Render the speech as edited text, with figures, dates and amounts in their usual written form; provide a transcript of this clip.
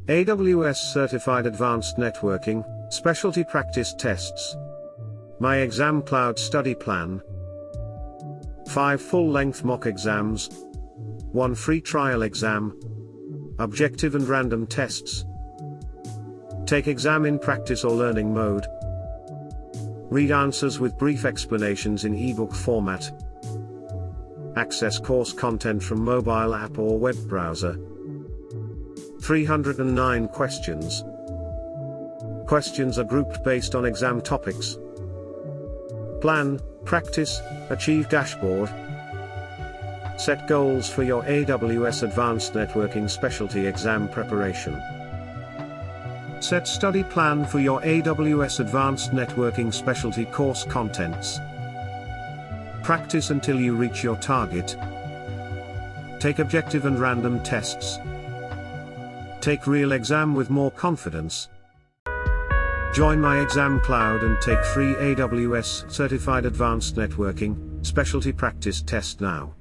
AWS Certified Advanced Networking, Specialty Practice Tests. MyExamCloud Study Plan. 5 full-length mock exams. 1 free trial exam. Objective and random tests. Take exam in practice or learning mode. Read answers with brief explanations in ebook format. Access course content from mobile app or web browser. 309 questions. Questions are grouped based on exam topics. Plan, practice, achieve dashboard. Set goals for your AWS Advanced Networking Specialty Exam preparation. Set study plan for your AWS Advanced Networking Specialty course contents. Practice until you reach your target. Take objective and random tests. Take real exam with more confidence. Join MyExamCloud and take free AWS Certified Advanced Networking Specialty Practice Test now.